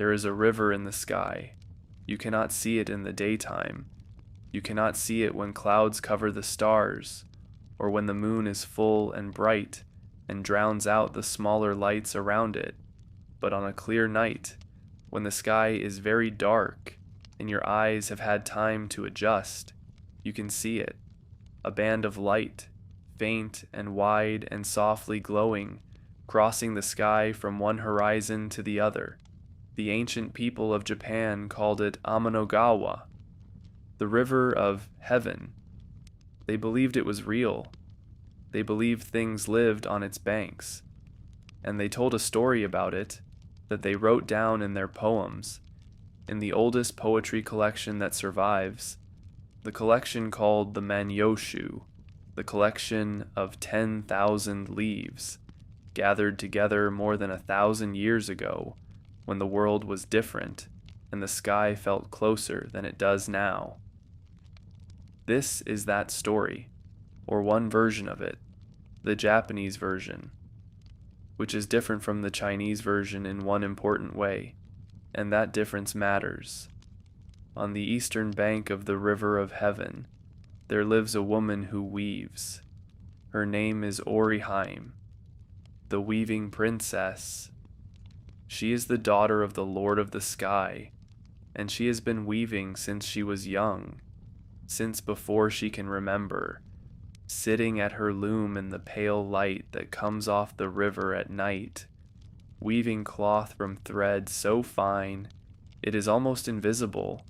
There is a river in the sky. You cannot see it in the daytime. You cannot see it when clouds cover the stars, or when the moon is full and bright and drowns out the smaller lights around it. But on a clear night, when the sky is very dark and your eyes have had time to adjust, you can see it. A band of light, faint and wide and softly glowing, crossing the sky from one horizon to the other. The ancient people of Japan called it Amanogawa, the river of heaven. They believed it was real. They believed things lived on its banks. And they told a story about it that they wrote down in their poems, in the oldest poetry collection that survives, the collection called the Manyoshu, the collection of 10,000 leaves, gathered together more than 1,000 years ago, when the world was different and the sky felt closer than it does now. This is that story, or one version of it, the Japanese version, which is different from the Chinese version in one important way, and that difference matters. On the eastern bank of the River of Heaven, there lives a woman who weaves. Her name is Orihime, the weaving princess. She is the daughter of the Lord of the Sky, and she has been weaving since she was young, since before she can remember, sitting at her loom in the pale light that comes off the river at night, weaving cloth from thread so fine it is almost invisible,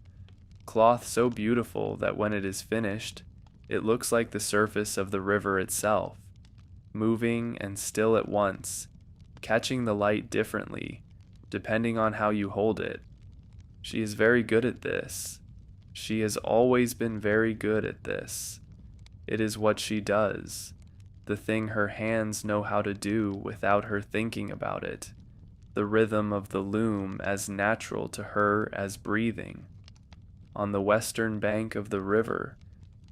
cloth so beautiful that when it is finished, it looks like the surface of the river itself, moving and still at once, catching the light differently, depending on how you hold it. She is very good at this. She has always been very good at this. It is what she does, the thing her hands know how to do without her thinking about it, the rhythm of the loom as natural to her as breathing. On the western bank of the river,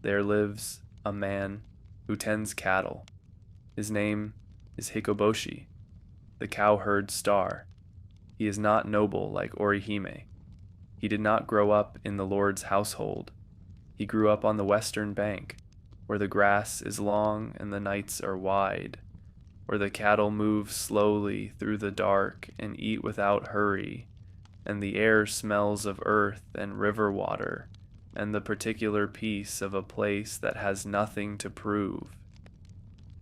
there lives a man who tends cattle. His name is Hikoboshi, the cowherd star. He is not noble like Orihime. He did not grow up in the Lord's household. He grew up on the western bank, where the grass is long and the nights are wide, where the cattle move slowly through the dark and eat without hurry, and the air smells of earth and river water, and the particular peace of a place that has nothing to prove.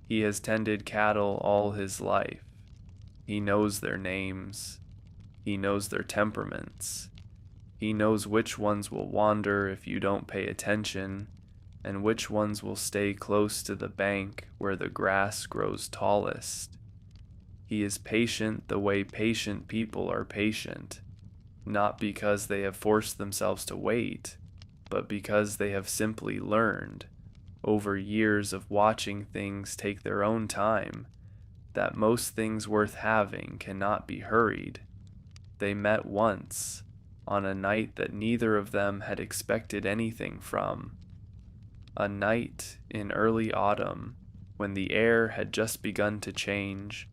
He has tended cattle all his life. He knows their names. He knows their temperaments. He knows which ones will wander if you don't pay attention, and which ones will stay close to the bank where the grass grows tallest. He is patient the way patient people are patient, not because they have forced themselves to wait, but because they have simply learned, over years of watching things take their own time, that most things worth having cannot be hurried. They met once, on a night that neither of them had expected anything from. A night in early autumn, when the air had just begun to change,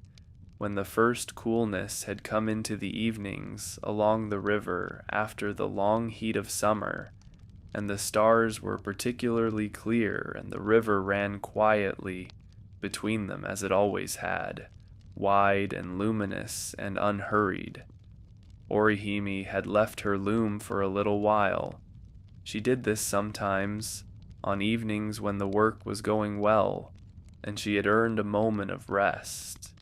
when the first coolness had come into the evenings along the river after the long heat of summer, and the stars were particularly clear and the river ran quietly between them as it always had, wide and luminous and unhurried. Orihime had left her loom for a little while. She did this sometimes, on evenings when the work was going well, and she had earned a moment of rest,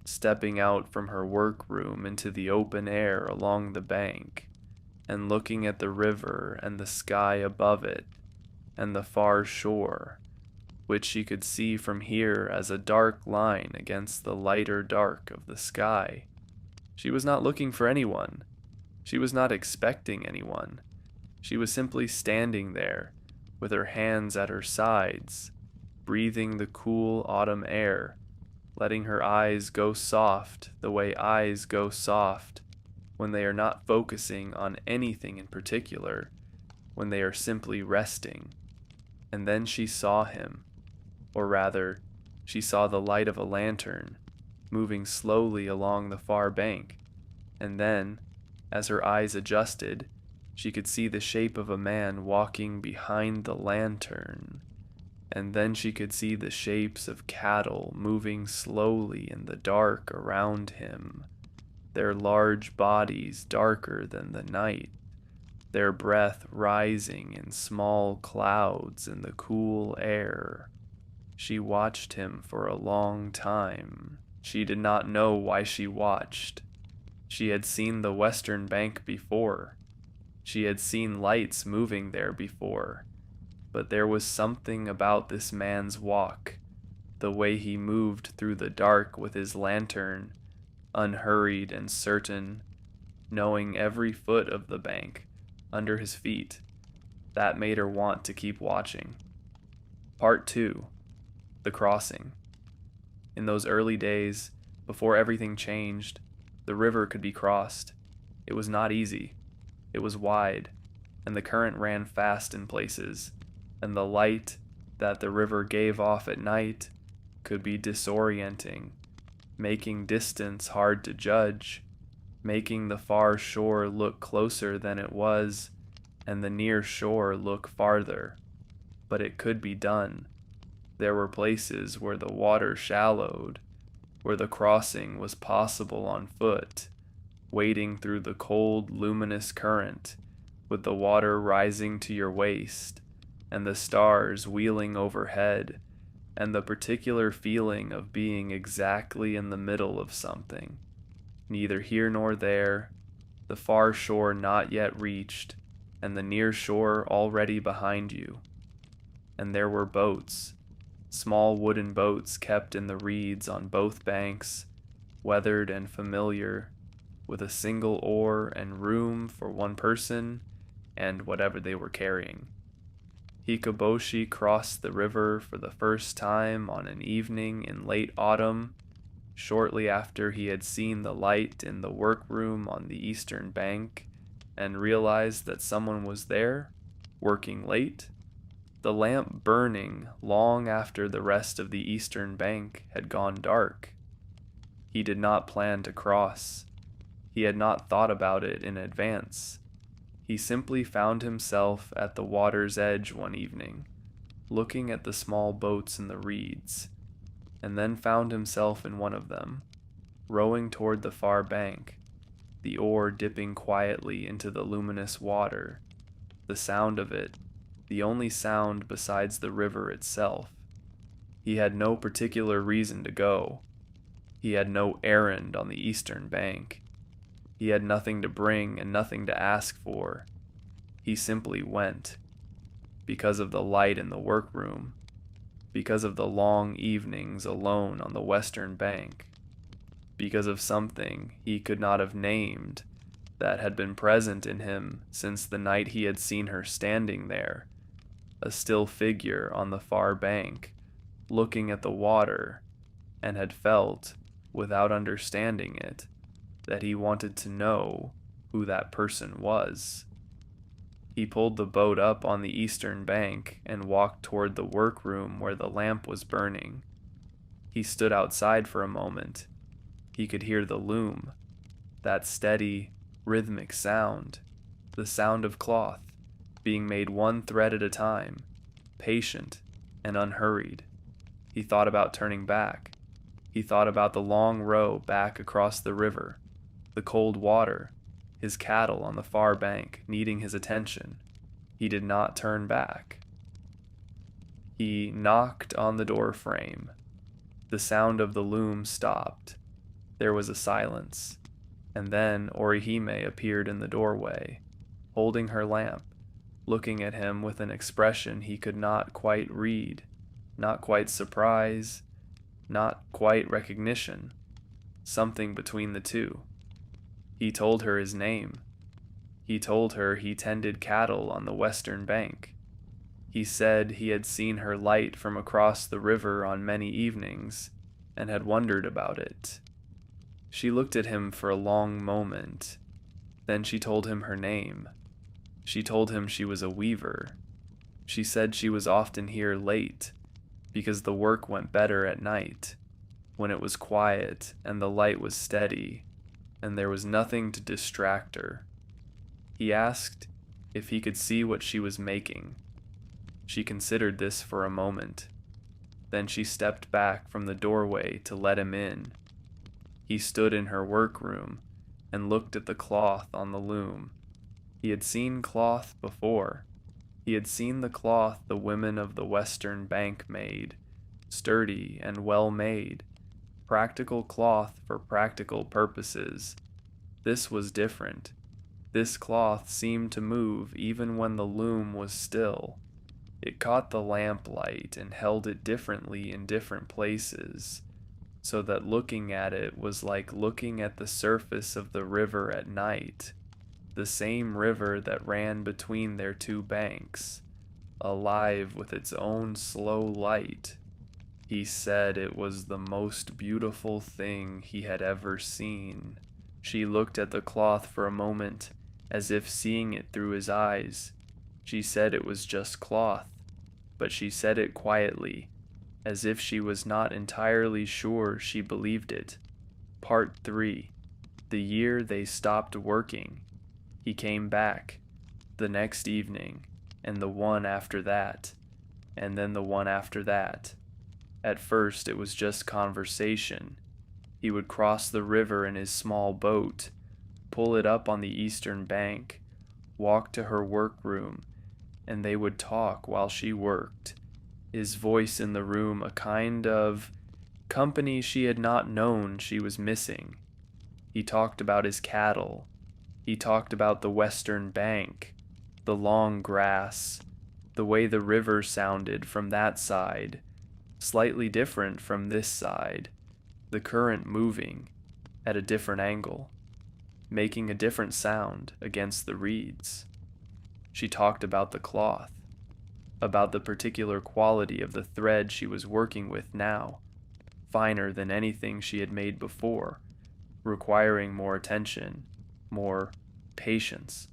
stepping out from her workroom into the open air along the bank, and looking at the river and the sky above it, and the far shore, which she could see from here as a dark line against the lighter dark of the sky. She was not looking for anyone. She was not expecting anyone. She was simply standing there, with her hands at her sides, breathing the cool autumn air, letting her eyes go soft the way eyes go soft when they are not focusing on anything in particular, when they are simply resting. And then she saw him, or rather, she saw the light of a lantern, moving slowly along the far bank, and then, As her eyes adjusted, she could see the shape of a man walking behind the lantern, and then she could see the shapes of cattle moving slowly in the dark around him, their large bodies darker than the night, their breath rising in small clouds in the cool air. She watched him for a long time. She did not know why she watched. She had seen the western bank before. She had seen lights moving there before. But there was something about this man's walk, the way he moved through the dark with his lantern, unhurried and certain, knowing every foot of the bank under his feet, that made her want to keep watching. Part 2. The Crossing. In those early days, before everything changed, the river could be crossed. It was not easy. It was wide, and the current ran fast in places, and the light that the river gave off at night could be disorienting, making distance hard to judge, making the far shore look closer than it was, and the near shore look farther. But it could be done. There were places where the water shallowed, where the crossing was possible on foot, wading through the cold, luminous current, with the water rising to your waist, and the stars wheeling overhead, and the particular feeling of being exactly in the middle of something, neither here nor there, the far shore not yet reached, and the near shore already behind you. And there were boats, small wooden boats kept in the reeds on both banks, weathered and familiar, with a single oar and room for one person and whatever they were carrying. Hikoboshi crossed the river for the first time on an evening in late autumn, shortly after he had seen the light in the workroom on the eastern bank and realized that someone was there, working late, the lamp burning long after the rest of the eastern bank had gone dark. He did not plan to cross. He had not thought about it in advance. He simply found himself at the water's edge one evening, looking at the small boats in the reeds, and then found himself in one of them, rowing toward the far bank, the oar dipping quietly into the luminous water, the sound of it, the only sound besides the river itself. He had no particular reason to go. He had no errand on the eastern bank. He had nothing to bring and nothing to ask for. He simply went, because of the light in the workroom, because of the long evenings alone on the western bank, because of something he could not have named that had been present in him since the night he had seen her standing there, a still figure on the far bank, looking at the water, and had felt, without understanding it, that he wanted to know who that person was. He pulled the boat up on the eastern bank and walked toward the workroom where the lamp was burning. He stood outside for a moment. He could hear the loom, that steady, rhythmic sound, the sound of cloth, being made one thread at a time, patient and unhurried. He thought about turning back. He thought about the long row back across the river, the cold water, his cattle on the far bank needing his attention. He did not turn back. He knocked on the door frame. The sound of the loom stopped. There was a silence, and then Orihime appeared in the doorway, holding her lamp, looking at him with an expression he could not quite read, not quite surprise, not quite recognition, something between the two. He told her his name. He told her he tended cattle on the western bank. He said he had seen her light from across the river on many evenings, and had wondered about it. She looked at him for a long moment. Then she told him her name. She told him she was a weaver. She said she was often here late, because the work went better at night, when it was quiet and the light was steady, and there was nothing to distract her. He asked if he could see what she was making. She considered this for a moment. Then she stepped back from the doorway to let him in. He stood in her workroom and looked at the cloth on the loom. He had seen cloth before. He had seen the cloth the women of the Western Bank made, sturdy and well made, practical cloth for practical purposes. This was different. This cloth seemed to move even when the loom was still. It caught the lamplight and held it differently in different places, so that looking at it was like looking at the surface of the river at night, the same river that ran between their two banks, alive with its own slow light. He said it was the most beautiful thing he had ever seen. She looked at the cloth for a moment, as if seeing it through his eyes. She said it was just cloth, but she said it quietly, as if she was not entirely sure she believed it. Part 3. The year they stopped working. He came back, the next evening, and the one after that, and then the one after that. At first it was just conversation. He would cross the river in his small boat, pull it up on the eastern bank, walk to her workroom, and they would talk while she worked, his voice in the room a kind of company she had not known she was missing. He talked about his cattle. He talked about the western bank, the long grass, the way the river sounded from that side, slightly different from this side, the current moving at a different angle, making a different sound against the reeds. She talked about the cloth, about the particular quality of the thread she was working with now, finer than anything she had made before, requiring more attention, more patience,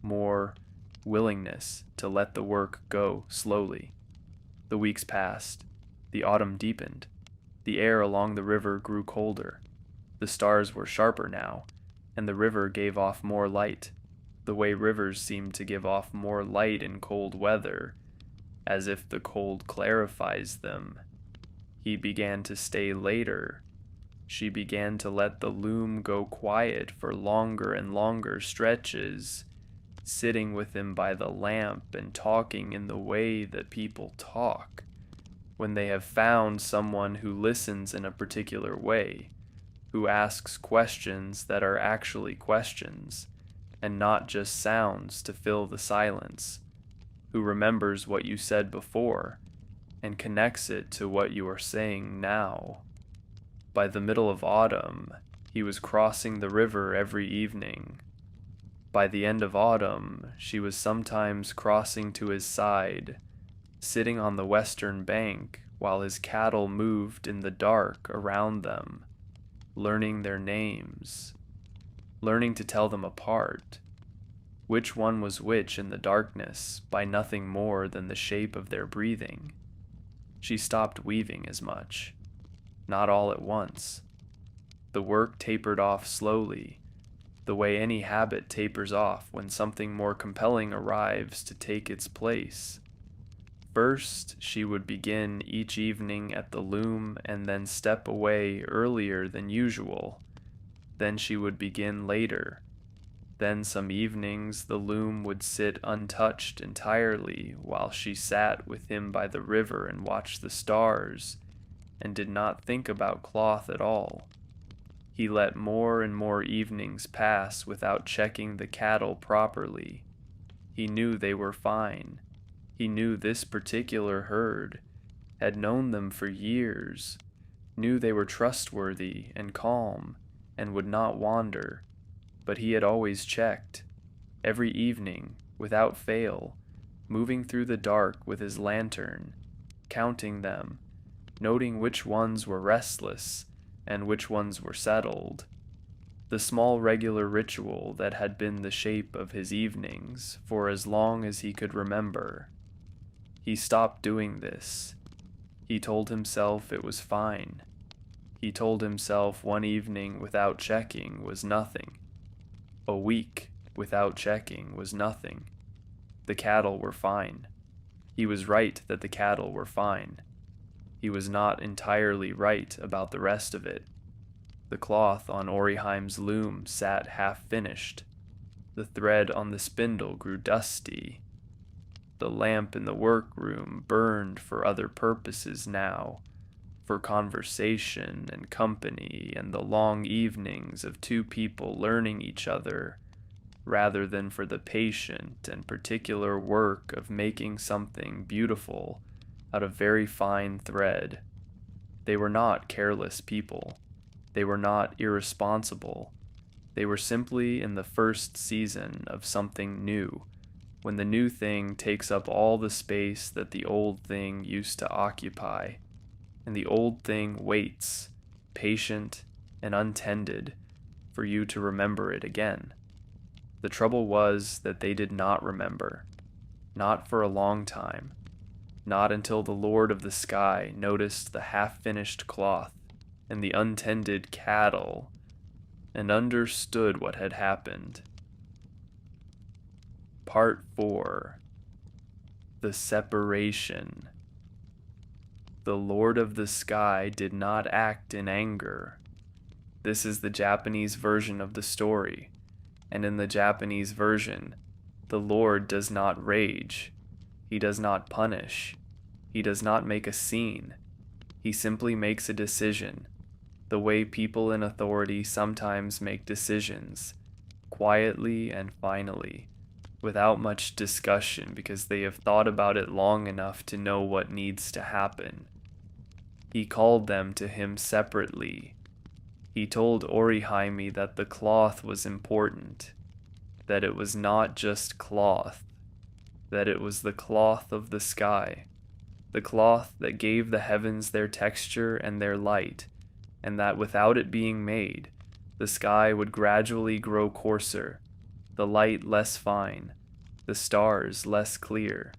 more willingness to let the work go slowly. The weeks passed. The autumn deepened. The air along the river grew colder. The stars were sharper now, and the river gave off more light, the way rivers seem to give off more light in cold weather, as if the cold clarifies them. He began to stay later. She began to let the loom go quiet for longer and longer stretches, sitting with him by the lamp and talking in the way that people talk when they have found someone who listens in a particular way, who asks questions that are actually questions, and not just sounds to fill the silence, who remembers what you said before, and connects it to what you are saying now. By the middle of autumn, he was crossing the river every evening. By the end of autumn, she was sometimes crossing to his side, sitting on the western bank while his cattle moved in the dark around them, learning their names, learning to tell them apart, which one was which in the darkness by nothing more than the shape of their breathing. She stopped weaving as much, not all at once. The work tapered off slowly, the way any habit tapers off when something more compelling arrives to take its place. First, she would begin each evening at the loom and then step away earlier than usual. Then she would begin later. Then some evenings the loom would sit untouched entirely while she sat with him by the river and watched the stars and did not think about cloth at all. He let more and more evenings pass without checking the cattle properly. He knew they were fine. He knew this particular herd, had known them for years, knew they were trustworthy and calm and would not wander, but he had always checked, every evening, without fail, moving through the dark with his lantern, counting them, noting which ones were restless and which ones were settled. The small regular ritual that had been the shape of his evenings for as long as he could remember. He stopped doing this. He told himself it was fine. He told himself one evening without checking was nothing. A week, without checking, was nothing. The cattle were fine. He was right that the cattle were fine. He was not entirely right about the rest of it. The cloth on Orihime's loom sat half-finished. The thread on the spindle grew dusty. The lamp in the workroom burned for other purposes now, for conversation and company and the long evenings of two people learning each other, rather than for the patient and particular work of making something beautiful out of very fine thread. They were not careless people. They were not irresponsible. They were simply in the first season of something new, when the new thing takes up all the space that the old thing used to occupy, and the old thing waits, patient and untended, for you to remember it again. The trouble was that they did not remember, not for a long time, not until the Lord of the Sky noticed the half-finished cloth and the untended cattle, and understood what had happened. Part 4. The Separation. The Lord of the Sky did not act in anger. This is the Japanese version of the story, and in the Japanese version, the Lord does not rage. He does not punish. He does not make a scene. He simply makes a decision, the way people in authority sometimes make decisions, quietly and finally, without much discussion because they have thought about it long enough to know what needs to happen. He called them to him separately. He told Orihime that the cloth was important, that it was not just cloth, that it was the cloth of the sky, the cloth that gave the heavens their texture and their light, and that without it being made, the sky would gradually grow coarser, the light less fine, the stars less clear.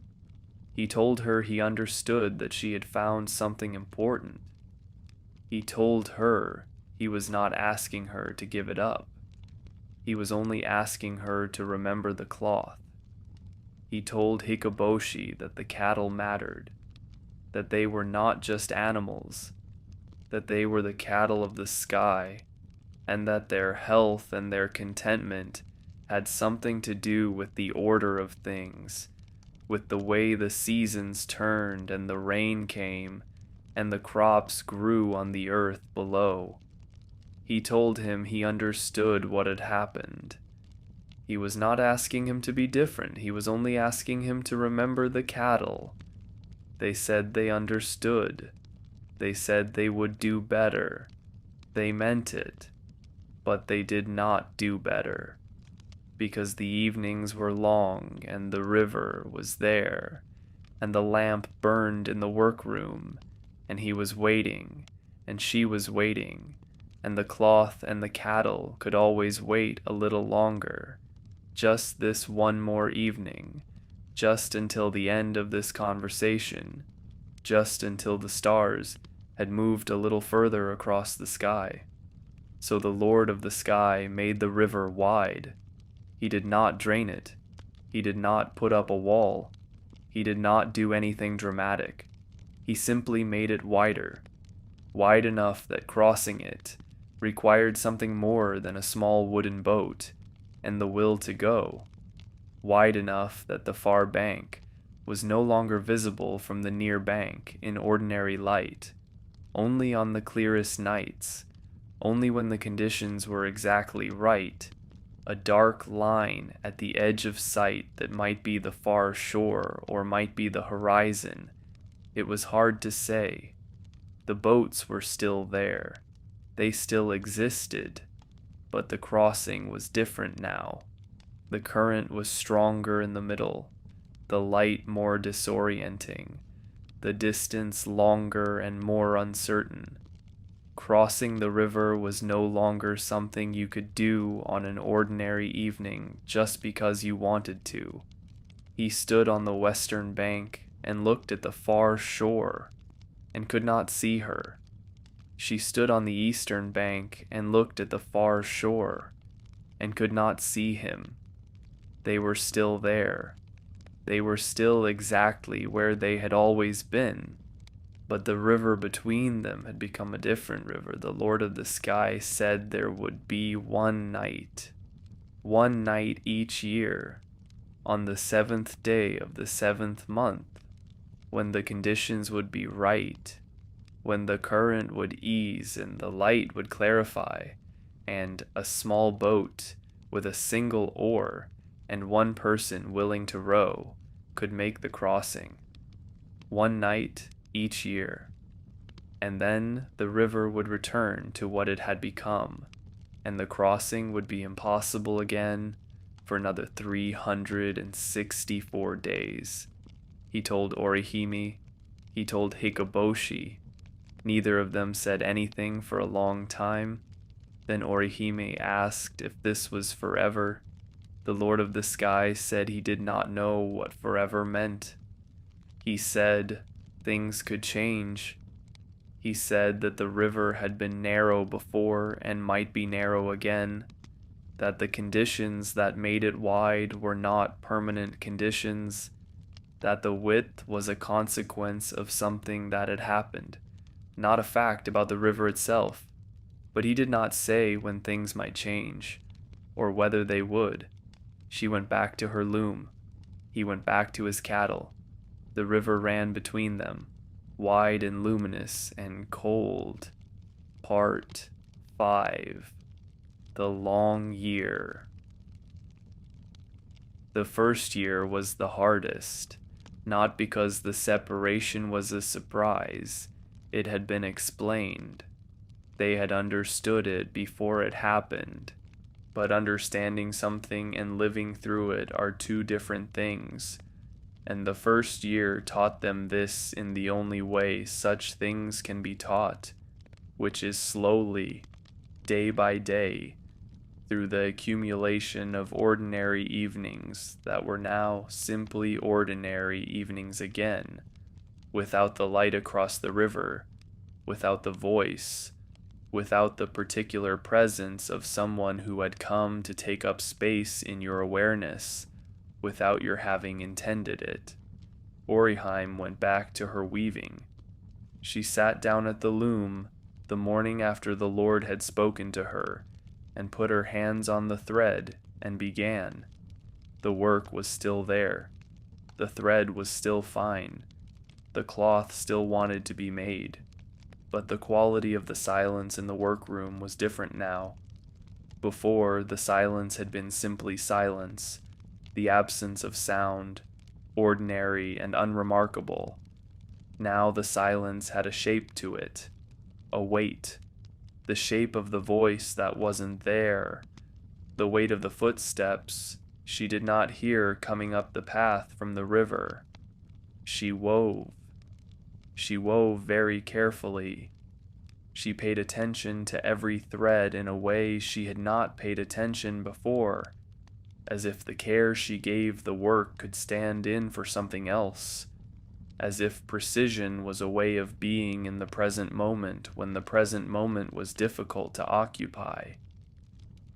He told her he understood that she had found something important. He told her he was not asking her to give it up. He was only asking her to remember the cloth. He told Hikoboshi that the cattle mattered, that they were not just animals, that they were the cattle of the sky, and that their health and their contentment had something to do with the order of things, with the way the seasons turned and the rain came, and the crops grew on the earth below. He told him he understood what had happened. He was not asking him to be different, he was only asking him to remember the cattle. They said they understood. They said they would do better. They meant it. But they did not do better, because the evenings were long and the river was there, and the lamp burned in the workroom, and he was waiting, and she was waiting, and the cloth and the cattle could always wait a little longer, just this one more evening, just until the end of this conversation, just until the stars had moved a little further across the sky. So the Lord of the Sky made the river wide. He did not drain it. He did not put up a wall. He did not do anything dramatic. He simply made it wider, wide enough that crossing it required something more than a small wooden boat and the will to go, wide enough that the far bank was no longer visible from the near bank in ordinary light, only on the clearest nights, only when the conditions were exactly right, a dark line at the edge of sight that might be the far shore or might be the horizon. It was hard to say. The boats were still there. They still existed, but the crossing was different now. The current was stronger in the middle, the light more disorienting, the distance longer and more uncertain. Crossing the river was no longer something you could do on an ordinary evening just because you wanted to. He stood on the western bank and looked at the far shore and could not see her. She stood on the eastern bank and looked at the far shore and could not see him. They were still there. They were still exactly where they had always been. But the river between them had become a different river. The Lord of the Sky said there would be one night each year, on the 7th day of the 7th month, when the conditions would be right, when the current would ease and the light would clarify, and a small boat with a single oar and one person willing to row could make the crossing. One night each year. And then the river would return to what it had become, and the crossing would be impossible again for another 364 days. He told Orihime, he told Hikoboshi. Neither of them said anything for a long time. Then Orihime asked if this was forever. The Lord of the Sky said he did not know what forever meant. He said things could change. He said that the river had been narrow before and might be narrow again, that the conditions that made it wide were not permanent conditions, that the width was a consequence of something that had happened, not a fact about the river itself. But he did not say when things might change, or whether they would. She went back to her loom. He went back to his cattle. The river ran between them, wide and luminous and cold. Part 5. The Long Year. The first year was the hardest, not because the separation was a surprise. It had been explained. They had understood it before it happened. But understanding something and living through it are two different things. And the first year taught them this in the only way such things can be taught, which is slowly, day by day, through the accumulation of ordinary evenings that were now simply ordinary evenings again, without the light across the river, without the voice, without the particular presence of someone who had come to take up space in your awareness, without your having intended it. Orihime went back to her weaving. She sat down at the loom the morning after the Lord had spoken to her, and put her hands on the thread and began. The work was still there. The thread was still fine. The cloth still wanted to be made. But the quality of the silence in the workroom was different now. Before, the silence had been simply silence, the absence of sound, ordinary and unremarkable. Now the silence had a shape to it, a weight, the shape of the voice that wasn't there, the weight of the footsteps she did not hear coming up the path from the river. She wove. She wove very carefully. She paid attention to every thread in a way she had not paid attention before, as if the care she gave the work could stand in for something else, as if precision was a way of being in the present moment when the present moment was difficult to occupy.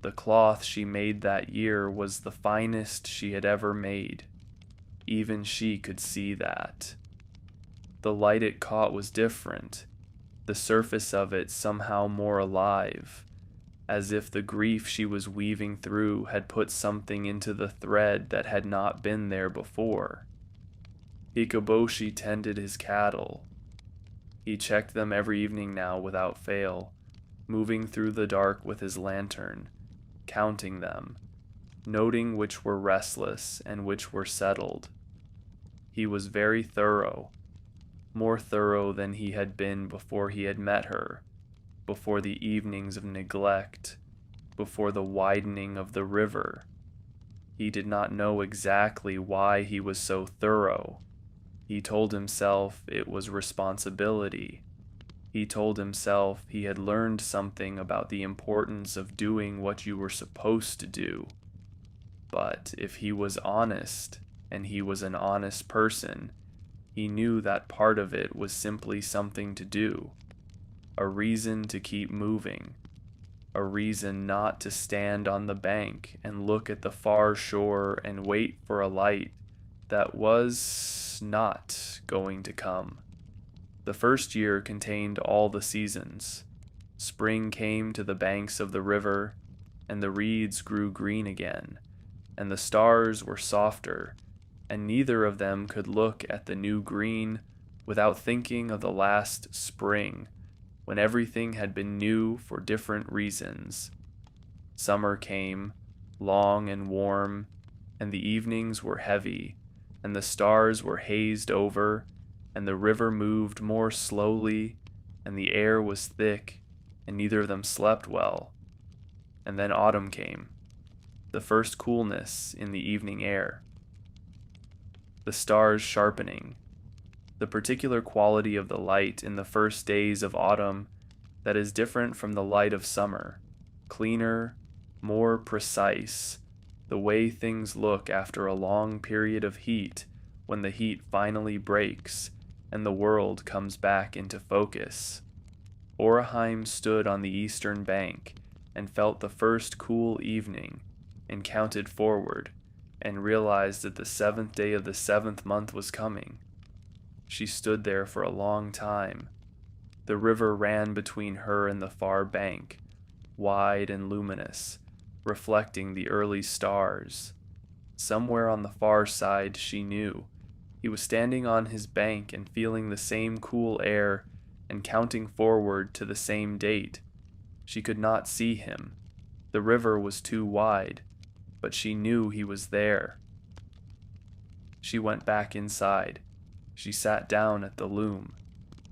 The cloth she made that year was the finest she had ever made. Even she could see that. The light it caught was different, the surface of it somehow more alive, as if the grief she was weaving through had put something into the thread that had not been there before. Hikoboshi tended his cattle. He checked them every evening now without fail, moving through the dark with his lantern, counting them, noting which were restless and which were settled. He was very thorough, more thorough than he had been before he had met her, before the evenings of neglect, before the widening of the river. He did not know exactly why he was so thorough. He told himself it was responsibility. He told himself he had learned something about the importance of doing what you were supposed to do. But if he was honest, and he was an honest person, he knew that part of it was simply something to do, a reason to keep moving. a reason not to stand on the bank and look at the far shore and wait for a light that was not going to come. The first year contained all the seasons. Spring came to the banks of the river, and the reeds grew green again, and the stars were softer, and neither of them could look at the new green without thinking of the last spring, when everything had been new for different reasons. Summer came, long and warm, and the evenings were heavy, and the stars were hazed over, and the river moved more slowly, and the air was thick, and neither of them slept well. And then autumn came, the first coolness in the evening air. The stars sharpening, the particular quality of the light in the first days of autumn that is different from the light of summer, cleaner, more precise, the way things look after a long period of heat when the heat finally breaks and the world comes back into focus. Orihime stood on the eastern bank and felt the first cool evening and counted forward and realized that the 7th day of the 7th month was coming. She stood there for a long time. The river ran between her and the far bank, wide and luminous, reflecting the early stars. Somewhere on the far side, she knew, he was standing on his bank and feeling the same cool air and counting forward to the same date. She could not see him. The river was too wide, but she knew he was there. She went back inside. She sat down at the loom.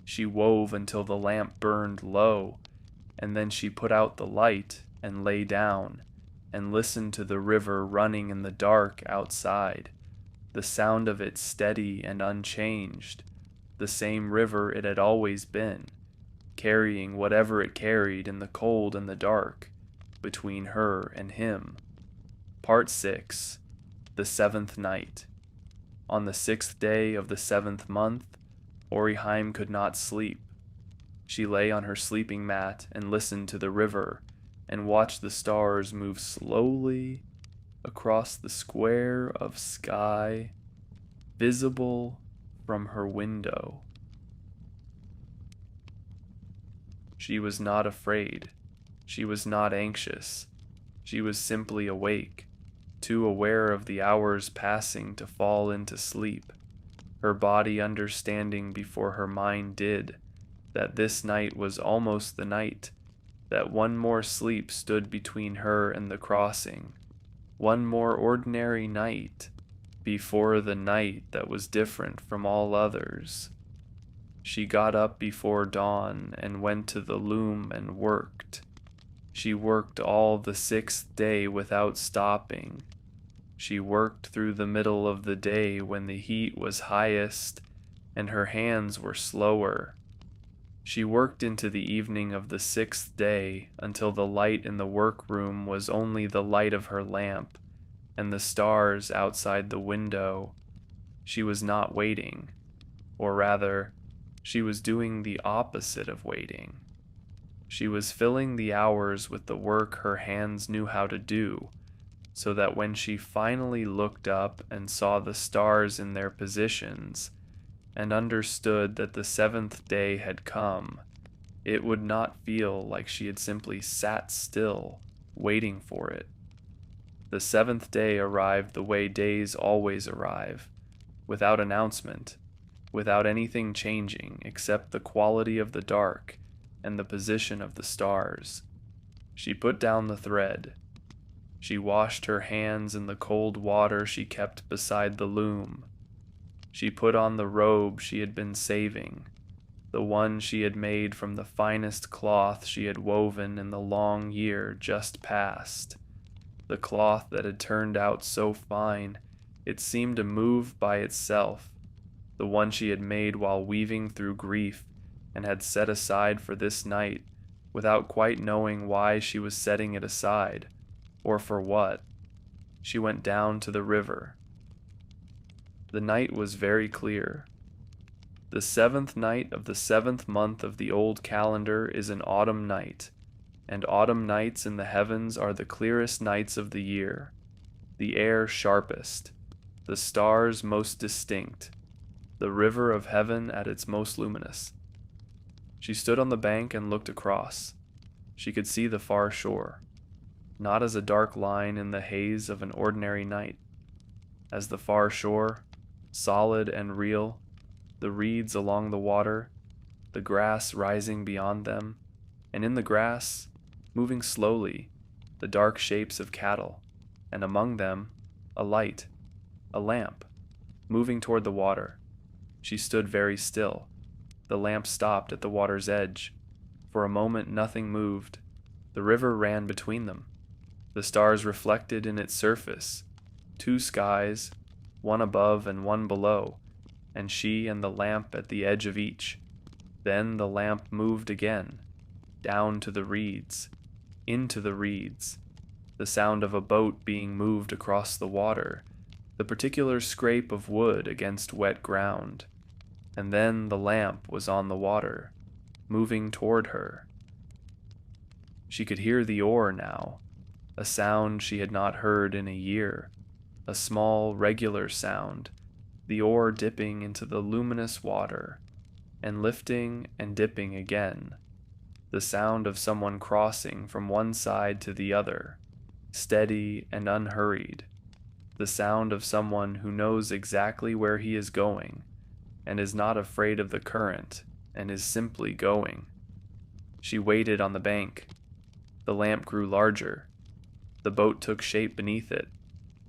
She wove until the lamp burned low, and then she put out the light and lay down and listened to the river running in the dark outside, the sound of it steady and unchanged, the same river it had always been, carrying whatever it carried in the cold and the dark, between her and him. Part 6. The 7th Night. On the 6th day of the 7th month, Orihime could not sleep. She lay on her sleeping mat and listened to the river and watched the stars move slowly across the square of sky visible from her window. She was not afraid. She was not anxious. She was simply awake, too aware of the hours passing to fall into sleep, her body understanding before her mind did that this night was almost the night, that one more sleep stood between her and the crossing, one more ordinary night before the night that was different from all others. She got up before dawn and went to the loom and worked. She worked all the 6th day without stopping. She worked through the middle of the day when the heat was highest and her hands were slower. She worked into the evening of the 6th day until the light in the workroom was only the light of her lamp and the stars outside the window. She was not waiting, or rather, she was doing the opposite of waiting. She was filling the hours with the work her hands knew how to do, so that when she finally looked up and saw the stars in their positions, and understood that the 7th day had come, it would not feel like she had simply sat still, waiting for it. The 7th day arrived the way days always arrive, without announcement, without anything changing except the quality of the dark and the position of the stars. She put down the thread. She washed her hands in the cold water she kept beside the loom. She put on the robe she had been saving, the one she had made from the finest cloth she had woven in the long year just past, the cloth that had turned out so fine it seemed to move by itself, the one she had made while weaving through grief and had set aside for this night without quite knowing why she was setting it aside, or for what. She went down to the river. The night was very clear. The 7th night of the 7th month of the old calendar is an autumn night, and autumn nights in the heavens are the clearest nights of the year, the air sharpest, the stars most distinct, the river of heaven at its most luminous. She stood on the bank and looked across. She could see the far shore, not as a dark line in the haze of an ordinary night. As the far shore, solid and real, the reeds along the water, the grass rising beyond them, and in the grass, moving slowly, the dark shapes of cattle, and among them, a light, a lamp, moving toward the water. She stood very still. The lamp stopped at the water's edge. For a moment nothing moved. The river ran between them. The stars reflected in its surface, two skies, one above and one below, and she and the lamp at the edge of each. Then the lamp moved again, down to the reeds, into the reeds, the sound of a boat being moved across the water, the particular scrape of wood against wet ground. And then the lamp was on the water, moving toward her. She could hear the oar now, a sound she had not heard in a year, a small, regular sound, the oar dipping into the luminous water, and lifting and dipping again, the sound of someone crossing from one side to the other, steady and unhurried, the sound of someone who knows exactly where he is going, and is not afraid of the current, and is simply going. She waited on the bank. The lamp grew larger. The boat took shape beneath it,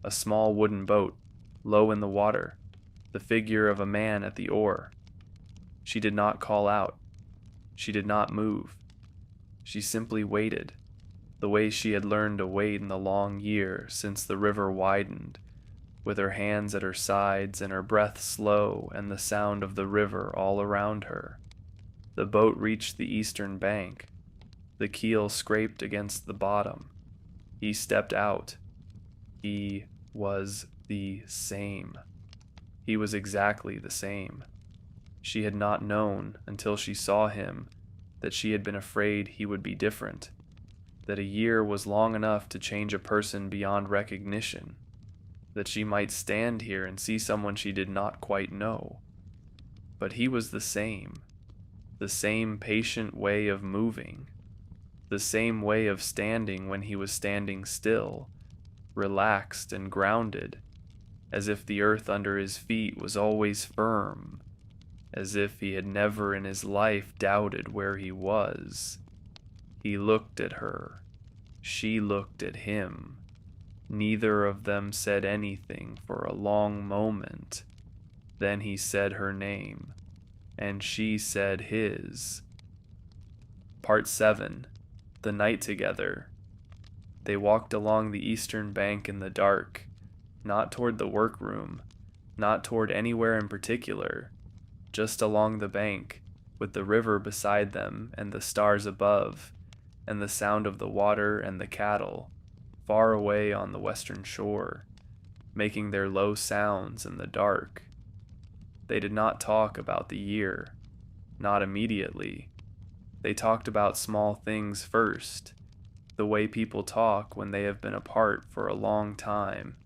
a small wooden boat, low in the water, the figure of a man at the oar. She did not call out. She did not move. She simply waited, the way she had learned to wait in the long year since the river widened, with her hands at her sides and her breath slow and the sound of the river all around her. The boat reached the eastern bank. The keel scraped against the bottom. He stepped out. He was the same. He was exactly the same. She had not known until she saw him that she had been afraid he would be different, that a year was long enough to change a person beyond recognition, that she might stand here and see someone she did not quite know. But he was the same patient way of moving, the same way of standing when he was standing still, relaxed and grounded, as if the earth under his feet was always firm, as if he had never in his life doubted where he was. He looked at her. She looked at him. Neither of them said anything for a long moment. Then he said her name, and she said his. Part 7. The night together. They walked along the eastern bank in the dark, not toward the workroom, not toward anywhere in particular, just along the bank, with the river beside them and the stars above, and the sound of the water and the cattle, far away on the western shore, making their low sounds in the dark. They did not talk about the year, not immediately. They talked about small things first, the way people talk when they have been apart for a long time,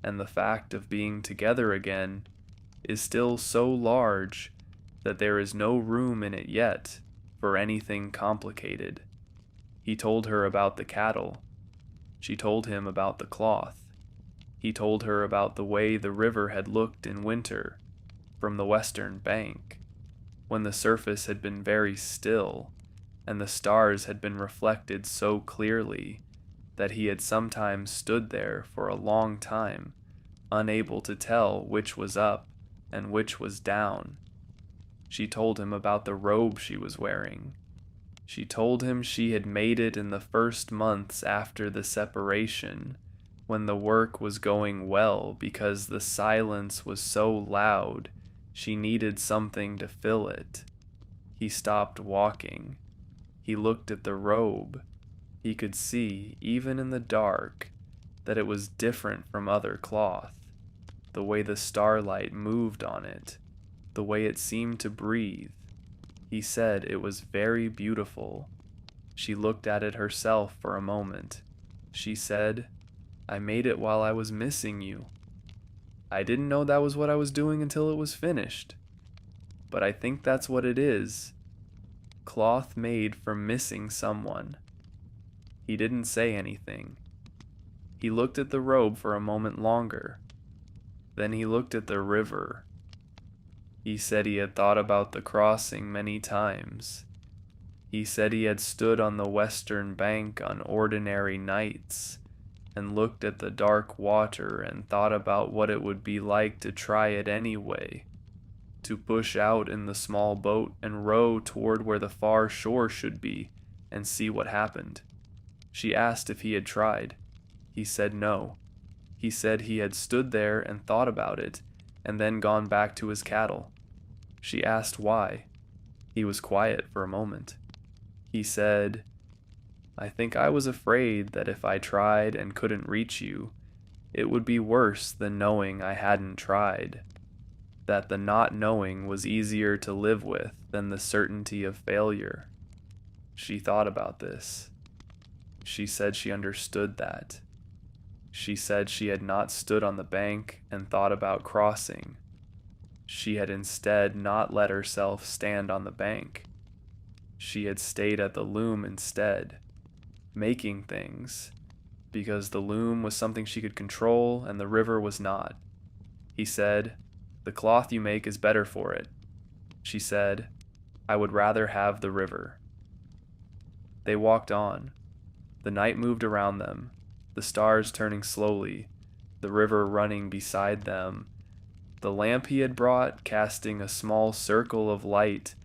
and the fact of being together again is still so large that there is no room in it yet for anything complicated. He told her about the cattle. She told him about the cloth. He told her about the way the river had looked in winter from the western bank, when the surface had been very still and the stars had been reflected so clearly that he had sometimes stood there for a long time, unable to tell which was up and which was down. She told him about the robe she was wearing. She told him she had made it in the first months after the separation, when the work was going well because the silence was so loud she needed something to fill it. He stopped walking. He looked at the robe. He could see, even in the dark, that it was different from other cloth, the way the starlight moved on it, the way it seemed to breathe. He said it was very beautiful. She looked at it herself for a moment. She said, "I made it while I was missing you. I didn't know that was what I was doing until it was finished. But I think that's what it is. Cloth made for missing someone." He didn't say anything. He looked at the robe for a moment longer. Then he looked at the river. He said he had thought about the crossing many times. He said he had stood on the western bank on ordinary nights and looked at the dark water and thought about what it would be like to try it anyway, to push out in the small boat and row toward where the far shore should be and see what happened. She asked if he had tried. He said no. He said he had stood there and thought about it and then gone back to his cattle. She asked why. He was quiet for a moment. He said, "I think I was afraid that if I tried and couldn't reach you, it would be worse than knowing I hadn't tried. That the not knowing was easier to live with than the certainty of failure." She thought about this. She said she understood that. She said she had not stood on the bank and thought about crossing. She had instead not let herself stand on the bank. She had stayed at the loom instead, making things, because the loom was something she could control and the river was not. He said, "The cloth you make is better for it." She said, "I would rather have the river." They walked on. The night moved around them, the stars turning slowly, the river running beside them, the lamp he had brought casting a small circle of light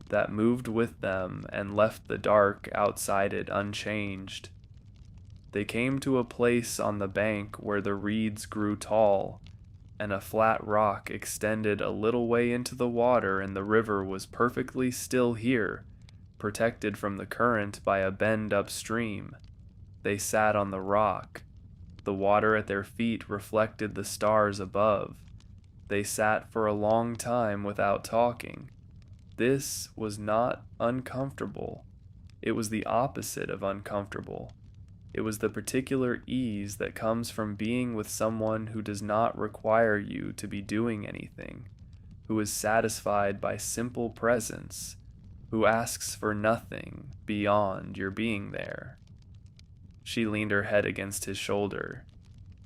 that moved with them and left the dark outside it unchanged. They came to a place on the bank where the reeds grew tall, and a flat rock extended a little way into the water, and the river was perfectly still here, protected from the current by a bend upstream. They sat on the rock. The water at their feet reflected the stars above. They sat for a long time without talking. This was not uncomfortable. It was the opposite of uncomfortable. It was the particular ease that comes from being with someone who does not require you to be doing anything, who is satisfied by simple presence, who asks for nothing beyond your being there. She leaned her head against his shoulder.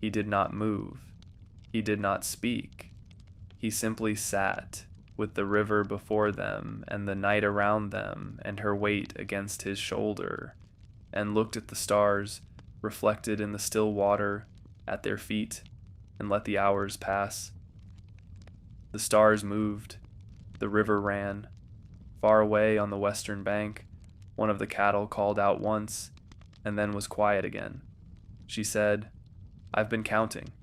He did not move. He did not speak. He simply sat, with the river before them and the night around them and her weight against his shoulder, and looked at the stars reflected in the still water at their feet and let the hours pass. The stars moved. The river ran. Far away on the western bank, one of the cattle called out once and then was quiet again. She said, "I've been counting."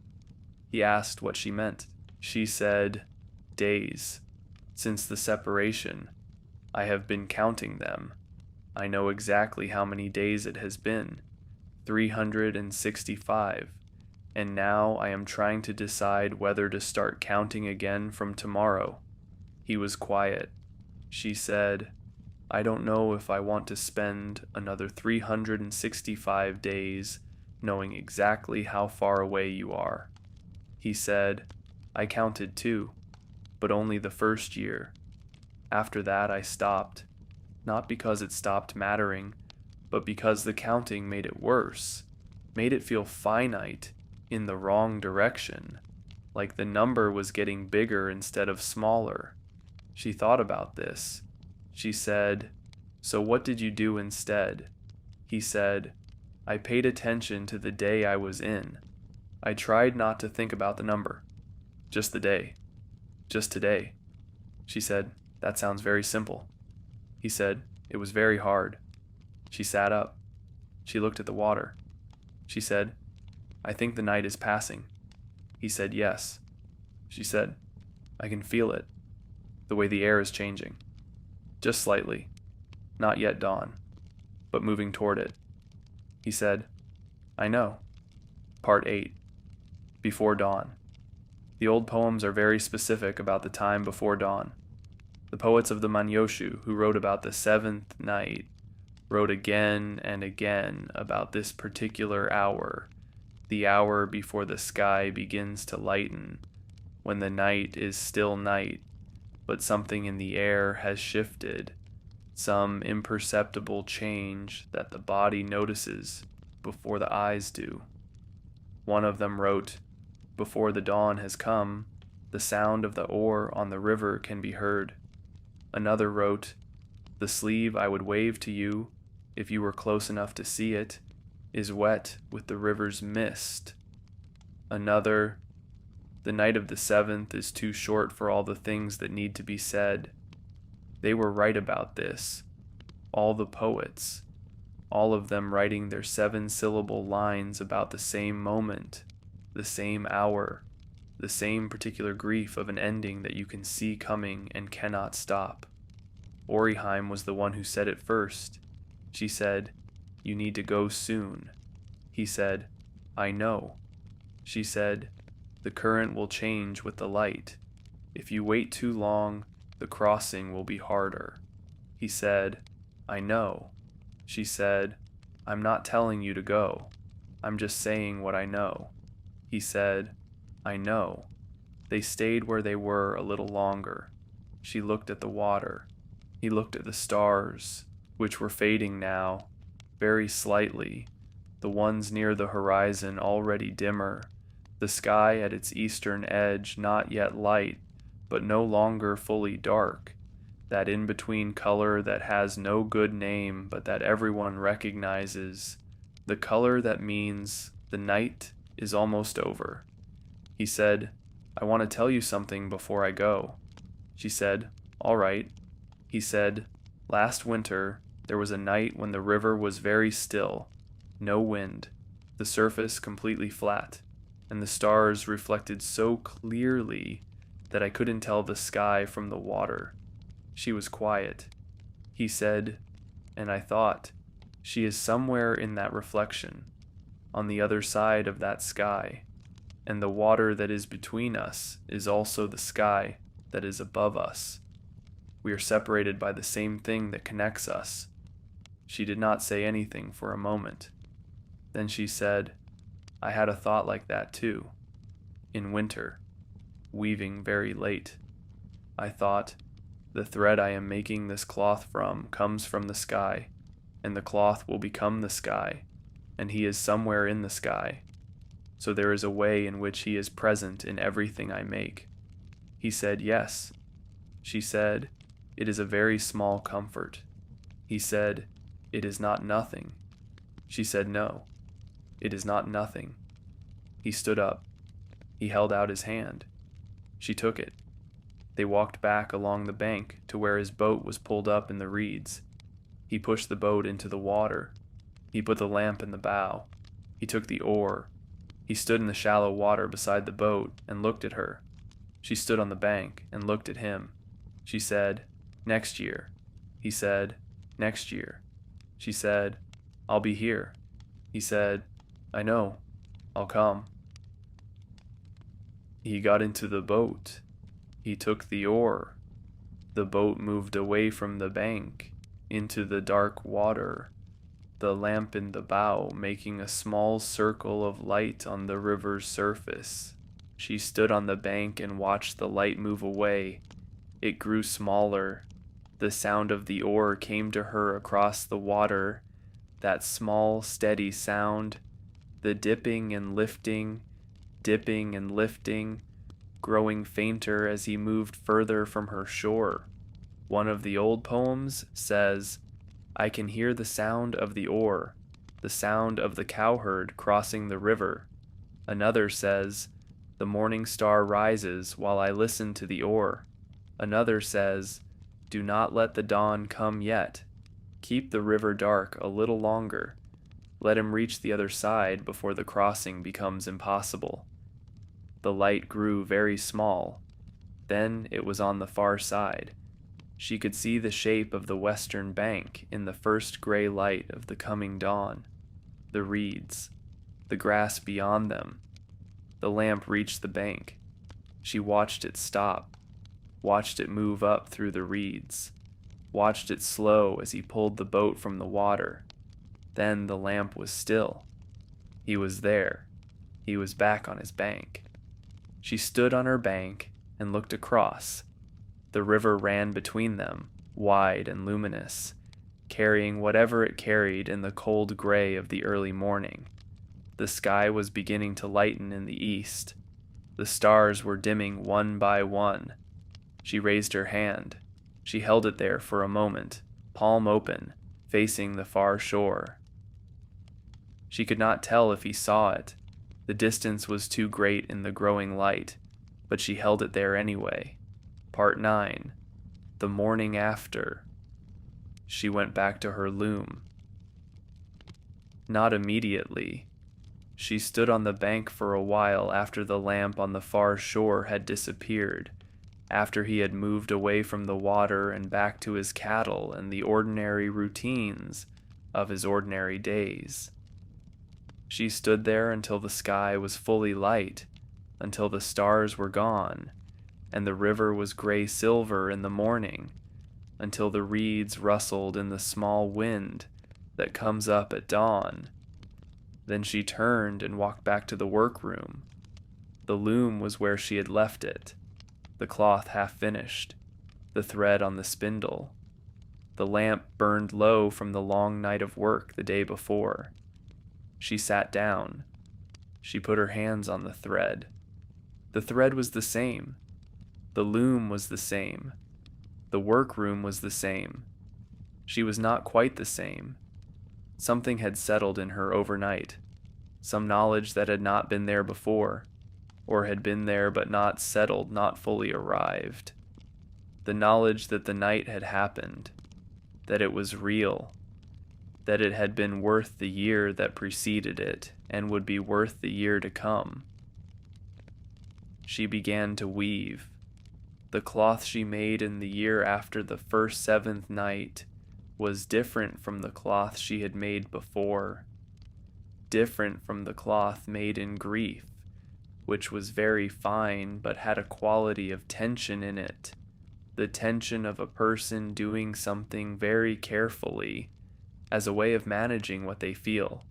He asked what she meant. She said, "Days. Since the separation, I have been counting them. I know exactly how many days it has been, 365, and now I am trying to decide whether to start counting again from tomorrow." He was quiet. She said, "I don't know if I want to spend another 365 days knowing exactly how far away you are." He said, "I counted too, but only the first year. After that I stopped, not because it stopped mattering, but because the counting made it worse, made it feel finite in the wrong direction, like the number was getting bigger instead of smaller." She thought about this. She said, "So what did you do instead?" He said, "I paid attention to the day I was in. I tried not to think about the number. Just the day. Just today." She said, "That sounds very simple." He said, "It was very hard." She sat up. She looked at the water. She said, "I think the night is passing." He said, "Yes." She said, "I can feel it. The way the air is changing. Just slightly. Not yet dawn, but moving toward it." He said, "I know." Part 8. Before dawn. The old poems are very specific about the time before dawn. The poets of the Manyoshu, who wrote about the seventh night, wrote again and again about this particular hour, the hour before the sky begins to lighten, when the night is still night, but something in the air has shifted, some imperceptible change that the body notices before the eyes do. One of them wrote, "Before the dawn has come, the sound of the oar on the river can be heard." Another wrote, "The sleeve I would wave to you, if you were close enough to see it, is wet with the river's mist." Another, "The night of the 7th is too short for all the things that need to be said." They were right about this, all the poets, all of them writing their 7-syllable lines about the same moment, the same hour, the same particular grief of an ending that you can see coming and cannot stop. Orihime was the one who said it first. She said, "You need to go soon." He said, "I know." She said, "The current will change with the light. If you wait too long, the crossing will be harder." He said, "I know." She said, "I'm not telling you to go. I'm just saying what I know." He said, "I know." They stayed where they were a little longer. She looked at the water. He looked at the stars, which were fading now, very slightly, the ones near the horizon already dimmer, the sky at its eastern edge not yet light, but no longer fully dark, that in-between color that has no good name but that everyone recognizes, the color that means the night is almost over. He said, "I want to tell you something before I go." She said, "All right." He said, "Last winter, there was a night when the river was very still, no wind, the surface completely flat, and the stars reflected so clearly that I couldn't tell the sky from the water." She was quiet. He said, and I thought, she is somewhere in that reflection, on the other side of that sky, and the water that is between us is also the sky that is above us. We are separated by the same thing that connects us. She did not say anything for a moment. Then she said, "I had a thought like that too, in winter, weaving very late. I thought, the thread I am making this cloth from comes from the sky, and the cloth will become the sky, and he is somewhere in the sky. So there is a way in which he is present in everything I make." He said, "Yes." She said, "It is a very small comfort." He said, "It is not nothing." She said, "No, it is not nothing." He stood up. He held out his hand. She took it. They walked back along the bank to where his boat was pulled up in the reeds. He pushed the boat into the water. He put the lamp in the bow. He took the oar. He stood in the shallow water beside the boat and looked at her. She stood on the bank and looked at him. She said, "Next year." He said, "Next year." She said, "I'll be here." He said, "I know. I'll come." He got into the boat. He took the oar. The boat moved away from the bank into the dark water, the lamp in the bow making a small circle of light on the river's surface. She stood on the bank and watched the light move away. It grew smaller. The sound of the oar came to her across the water, that small, steady sound, the dipping and lifting, growing fainter as he moved further from her shore. One of the old poems says, "I can hear the sound of the oar, the sound of the cowherd crossing the river." Another says, "The morning star rises while I listen to the oar." Another says, "Do not let the dawn come yet. Keep the river dark a little longer. Let him reach the other side before the crossing becomes impossible." The light grew very small. Then it was on the far side. She could see the shape of the western bank in the first gray light of the coming dawn. The reeds, the grass beyond them. The lamp reached the bank. She watched it stop, watched it move up through the reeds. watched it slow as he pulled the boat from the water. Then the lamp was still. He was there. He was back on his bank. She stood on her bank and looked across. The river ran between them, wide and luminous, carrying whatever it carried in the cold gray of the early morning. The sky was beginning to lighten in the east. The stars were dimming one by one. She raised her hand. She held it there for a moment, palm open, facing the far shore. She could not tell if he saw it. The distance was too great in the growing light, but she held it there anyway. Part 9. The morning after. She went back to her loom. Not immediately. She stood on the bank for a while after the lamp on the far shore had disappeared, after he had moved away from the water and back to his cattle and the ordinary routines of his ordinary days. She stood there until the sky was fully light, until the stars were gone, and the river was gray-silver in the morning, until the reeds rustled in the small wind that comes up at dawn. Then she turned and walked back to the workroom. The loom was where she had left it, the cloth half finished, the thread on the spindle. The lamp burned low from the long night of work the day before. She sat down. She put her hands on the thread. The thread was the same. The loom was the same. The workroom was the same. She was not quite the same. Something had settled in her overnight, some knowledge that had not been there before, or had been there but not settled, not fully arrived. The knowledge that the night had happened, that it was real, that it had been worth the year that preceded it and would be worth the year to come. She began to weave. The cloth she made in the year after the first seventh night was different from the cloth she had made before, different from the cloth made in grief, which was very fine but had a quality of tension in it, the tension of a person doing something very carefully as a way of managing what they feel.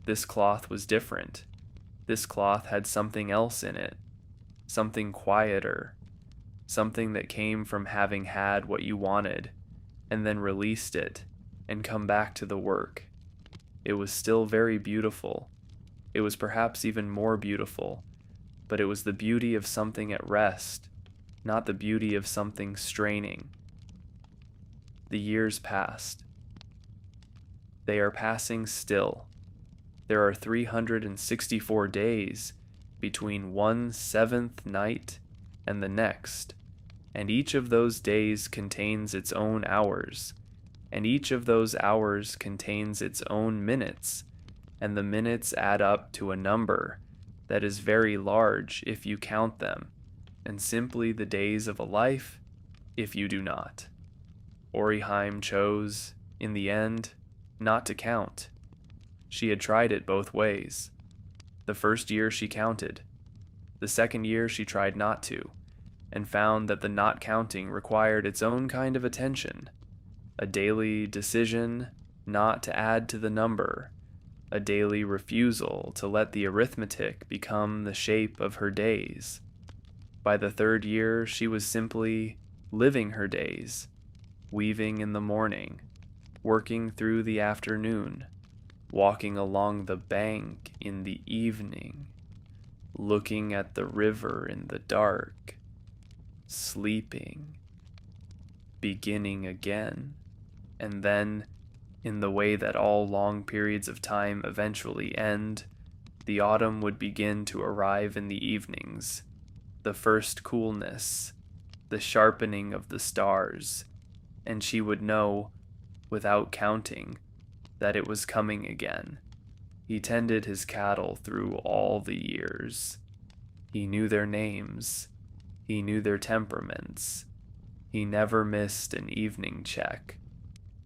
This cloth was different. This cloth had something else in it, something quieter, something that came from having had what you wanted and then released it and come back to the work. It was still very beautiful. It was perhaps even more beautiful, but it was the beauty of something at rest, not the beauty of something straining. The years passed. They are passing still. There are 364 days between one seventh night and the next, and each of those days contains its own hours, and each of those hours contains its own minutes, and the minutes add up to a number that is very large if you count them, and simply the days of a life if you do not. Orihime chose, in the end, not to count. She had tried it both ways. The first year she counted. The second year she tried not to, and found that the not counting required its own kind of attention, a daily decision not to add to the number, a daily refusal to let the arithmetic become the shape of her days. By the third year, she was simply living her days, weaving in the morning, working through the afternoon, walking along the bank in the evening, looking at the river in the dark, sleeping, beginning again, and then, in the way that all long periods of time eventually end, the autumn would begin to arrive in the evenings, the first coolness, the sharpening of the stars, and she would know, without counting, that it was coming again. He tended his cattle through all the years. He knew their names. He knew their temperaments. He never missed an evening check.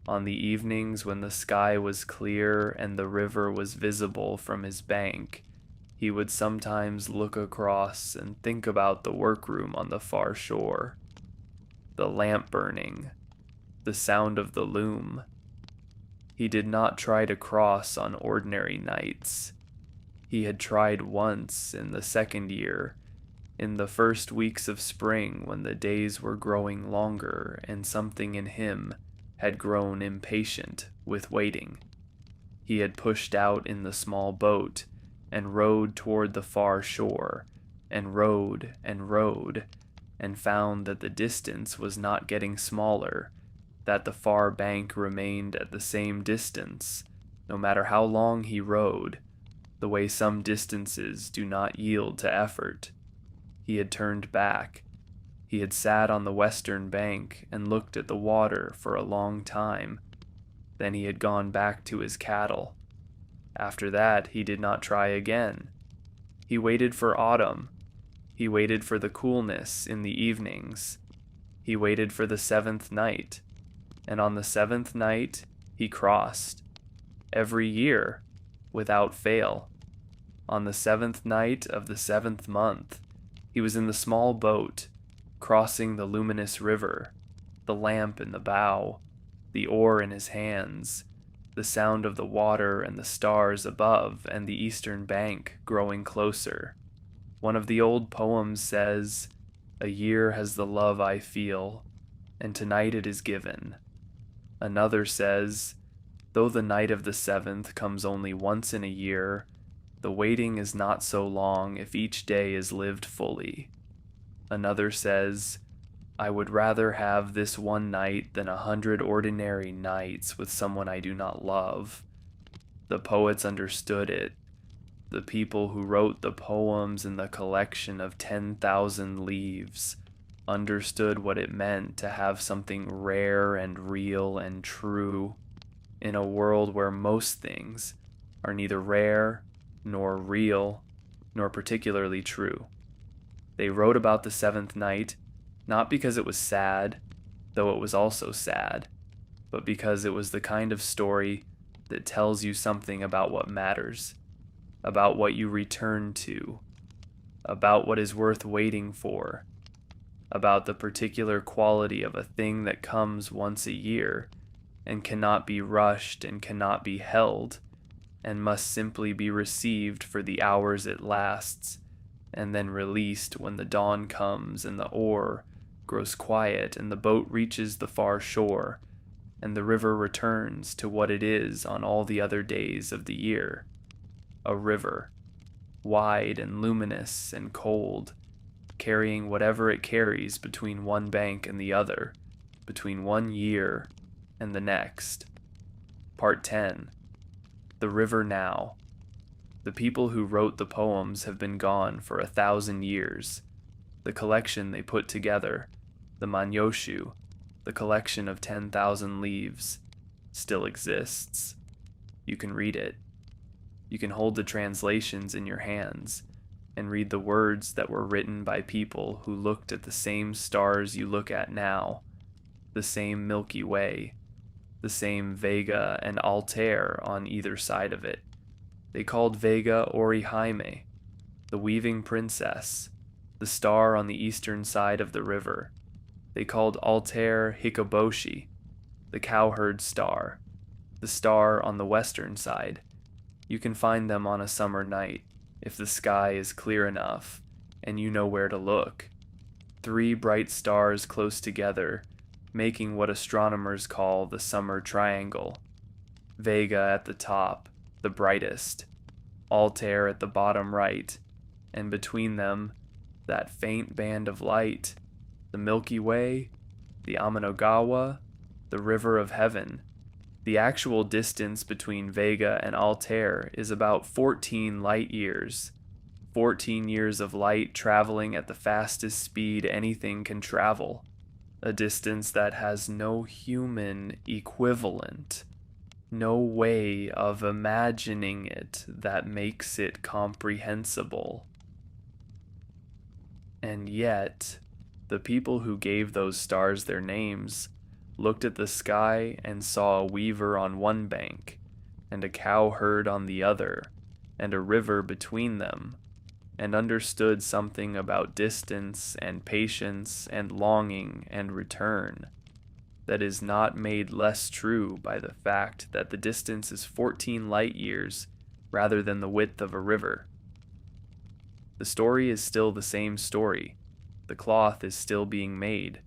On the evenings when the sky was clear and the river was visible from his bank, he would sometimes look across and think about the workroom on the far shore, the lamp burning, the sound of the loom. He did not try to cross on ordinary nights. He had tried once in the second year, in the first weeks of spring when the days were growing longer and something in him had grown impatient with waiting. He had pushed out in the small boat and rowed toward the far shore, and rowed and rowed, and found that the distance was not getting smaller, that the far bank remained at the same distance, no matter how long he rowed, the way some distances do not yield to effort. He had turned back. He had sat on the western bank and looked at the water for a long time. Then he had gone back to his cattle. After that, he did not try again. He waited for autumn. He waited for the coolness in the evenings. He waited for the seventh night. And on the seventh night, he crossed. Every year, without fail. On the seventh night of the seventh month, he was in the small boat, crossing the luminous river, the lamp in the bow, the oar in his hands, the sound of the water and the stars above and the eastern bank growing closer. One of the old poems says, "A year has the love I feel, and tonight it is given." Another says, "Though the night of the seventh comes only once in a year, the waiting is not so long if each day is lived fully." Another says, "I would rather have this one night than 100 ordinary nights with someone I do not love." The poets understood it. The people who wrote the poems in the collection of 10,000 leaves understood what it meant to have something rare and real and true in a world where most things are neither rare nor real nor particularly true. They wrote about the seventh night, not because it was sad, though it was also sad, but because it was the kind of story that tells you something about what matters, about what you return to, about what is worth waiting for, about the particular quality of a thing that comes once a year and cannot be rushed and cannot be held and must simply be received for the hours it lasts and then released when the dawn comes and the oar grows quiet and the boat reaches the far shore and the river returns to what it is on all the other days of the year. A river, wide and luminous and cold, carrying whatever it carries between one bank and the other, between one year and the next. Part 10. The River Now. The people who wrote the poems have been gone for 1,000 years. The collection they put together, the Manyoshu, the collection of 10,000 leaves, still exists. You can read it. You can hold the translations in your hands and read the words that were written by people who looked at the same stars you look at now, the same Milky Way, the same Vega and Altair on either side of it. They called Vega Orihime, the weaving princess, the star on the eastern side of the river. They called Altair Hikoboshi, the cowherd star, the star on the western side. You can find them on a summer night, if the sky is clear enough, and you know where to look. 3 bright stars close together, making what astronomers call the summer triangle. Vega at the top, the brightest, Altair at the bottom right, and between them, that faint band of light, the Milky Way, the Amenagawa, the River of Heaven. The actual distance between Vega and Altair is about 14 light years. 14 years of light traveling at the fastest speed anything can travel. A distance that has no human equivalent. No way of imagining it that makes it comprehensible. And yet, the people who gave those stars their names looked at the sky and saw a weaver on one bank, and a cowherd on the other, and a river between them, and understood something about distance and patience and longing and return. that is not made less true by the fact that the distance is 14 light years rather than the width of a river. The story is still the same story. The cloth is still being made,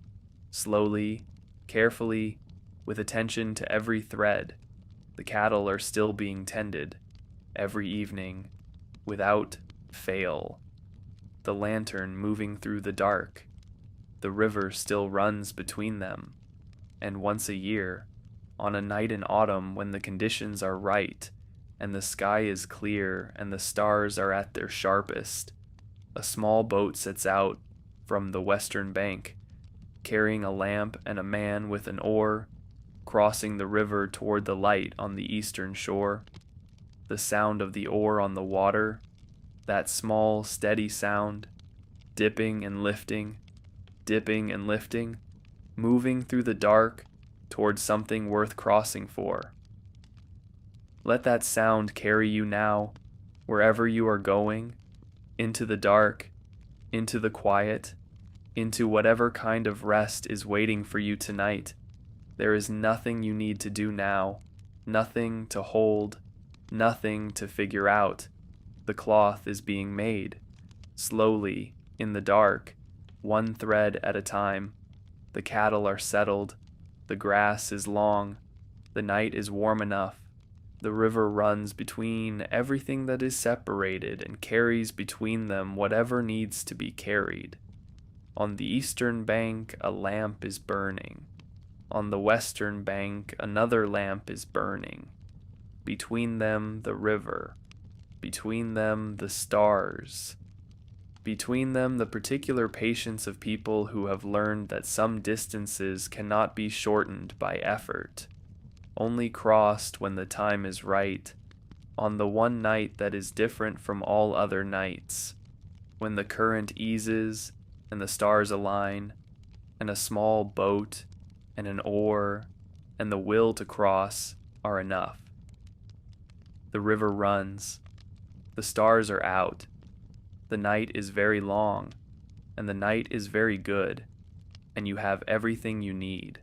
slowly, carefully, with attention to every thread. The cattle are still being tended, every evening, without fail. The lantern moving through the dark. The river still runs between them, and once a year, on a night in autumn when the conditions are right, and the sky is clear and the stars are at their sharpest, a small boat sets out from the western bank, carrying a lamp and a man with an oar, crossing the river toward the light on the eastern shore. The sound of the oar on the water, that small, steady sound, dipping and lifting, moving through the dark toward something worth crossing for. Let that sound carry you now, wherever you are going, into the dark, into the quiet, into whatever kind of rest is waiting for you tonight. There is nothing you need to do now, nothing to hold, nothing to figure out. The cloth is being made, slowly, in the dark, one thread at a time. The cattle are settled, the grass is long, the night is warm enough. The river runs between everything that is separated and carries between them whatever needs to be carried. On the eastern bank, a lamp is burning. On the western bank, another lamp is burning. Between them, the river. Between them, the stars. Between them, the particular patience of people who have learned that some distances cannot be shortened by effort, only crossed when the time is right, on the one night that is different from all other nights, when the current eases and the stars align, and a small boat and an oar and the will to cross are enough. The river runs, the stars are out, the night is very long, and the night is very good, and you have everything you need.